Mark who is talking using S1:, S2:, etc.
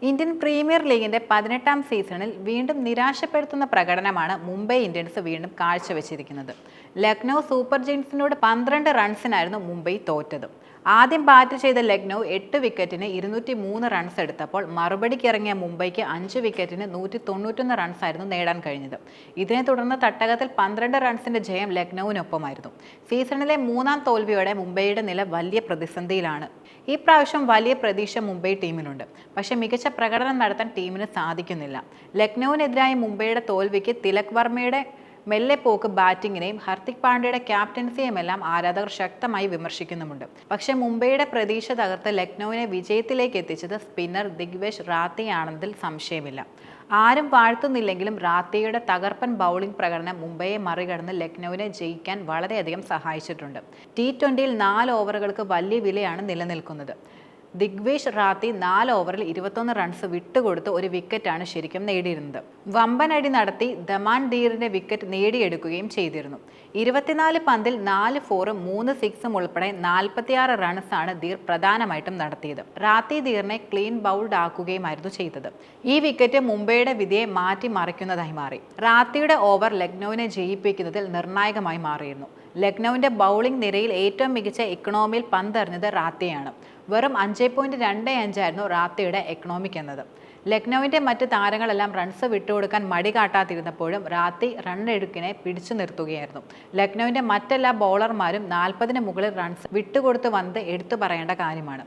S1: Indian premier ലീഗിന്റെ 18ാം സീസണിൽ വീണ്ടും നിരാശപ്പെടുത്തുന്ന പ്രകടനമാണ് മുംബൈ ഇന്ത്യൻസ് വീണ്ടും കാഴ്ചവെച്ചിരിക്കുന്നത്. ലക്നൗ സൂപ്പർ ജയൻസിനോട് 12 റൺസിനായിരുന്നു മുംബൈ തോറ്റത്. ആദ്യം ബാറ്റ് ചെയ്ത ലക്നൗ 8 വിക്കറ്റിന് 203 റൺസ് എടുത്തപ്പോൾ മറുപടിക്കിറങ്ങിയ മുംബൈക്ക് 5 വിക്കറ്റിന് 191 റൺസായിരുന്നു നേടാൻ കഴിഞ്ഞത്. ഇതിനെ തുടർന്ന് തട്ടകത്തിൽ 12 റൺസിന്റെ ജയം ലക്നൌവിനൊപ്പമായിരുന്നു. സീസണിലെ 3ാം തോൽവിയോടെ മുംബൈയുടെ നില വലിയ പ്രതിസന്ധിയിലാണ്. ഈ പ്രാവശ്യം വലിയ പ്രതീക്ഷ മുംബൈ ടീമിനുണ്ട്. പക്ഷേ മികച്ച പ്രകടനം നടത്താൻ ടീമിന് സാധിക്കുന്നില്ല. ലക്നൌവിനെതിരായ മുംബൈയുടെ തോൽവിക്ക് തിലക് വർമ്മയുടെ മെല്ലെ പോക്ക് ബാറ്റിങ്ങിനെയും ഹർദിക് പാണ്ഡ്യയുടെ ക്യാപ്റ്റൻസിയുമെല്ലാം ആരാധകർ ശക്തമായി വിമർശിക്കുന്നുമുണ്ട്. പക്ഷേ മുംബൈയുടെ പ്രതീക്ഷ തകർത്ത് ലക്നൌവിനെ വിജയത്തിലേക്ക് എത്തിച്ചത് സ്പിന്നർ ദിഗ്വേഷ് റാത്തിയാണെന്നതിൽ സംശയമില്ല. ആരും വാഴ്ത്തുന്നില്ലെങ്കിലും റാത്തിയുടെ തകർപ്പൻ ബൗളിംഗ് പ്രകടനം മുംബൈയെ മറികടന്ന് ലക്നൌവിനെ ജയിക്കാൻ വളരെയധികം സഹായിച്ചിട്ടുണ്ട്. T20യിൽ 4 ഓവറുകൾക്ക് വലിയ വിലയാണ് നിലനിൽക്കുന്നത്. ദിഗ്വേഷ് റാത്തി 4 ഓവറിൽ 21 റൺസ് വിട്ടുകൊടുത്ത് ഒരു വിക്കറ്റാണ് ശരിക്കും നേടിയിരുന്നത്. വമ്പനടി നടത്തി ദമാൻ ധീറിന്റെ വിക്കറ്റ് നേടിയെടുക്കുകയും ചെയ്തിരുന്നു. 24 പന്തിൽ 4 4ഉം 3 6ഉം ഉൾപ്പെടെ 46 റൺസാണ് ധീർ പ്രധാനമായിട്ടും നടത്തിയത്. റാത്തി ധീറിനെ ക്ലീൻ ബൗൾഡ് ആക്കുകയുമായിരുന്നു ചെയ്തത്. ഈ വിക്കറ്റ് മുംബൈയുടെ വിധിയെ മാറ്റിമറിക്കുന്നതായി മാറി. റാത്തിയുടെ ഓവർ ലക്നൌവിനെ ജയിപ്പിക്കുന്നതിൽ നിർണായകമായി മാറിയിരുന്നു. ലക്നൌവിന്റെ ബൗളിംഗ് നിരയിൽ ഏറ്റവും മികച്ച ഇക്കണോമിയിൽ പന്തെറിഞ്ഞത് റാത്തിയാണ്. വെറും 5.25 ആയിരുന്നു റാത്തിയുടെ എക്കണോമിക് എന്നത്. ലക്നൌവിന്റെ മറ്റ് താരങ്ങളെല്ലാം റൺസ് വിട്ടുകൊടുക്കാൻ മടി കാട്ടാതിരുന്നപ്പോഴും റാത്തി റണ്ണെടുക്കിനെ പിടിച്ചു നിർത്തുകയായിരുന്നു. ലക്നൌവിന്റെ മറ്റെല്ലാ ബൗളർമാരും 40ന് മുകളിൽ റൺസ് വിട്ടുകൊടുത്തു വന്നത് എടുത്തു പറയേണ്ട കാര്യമാണ്.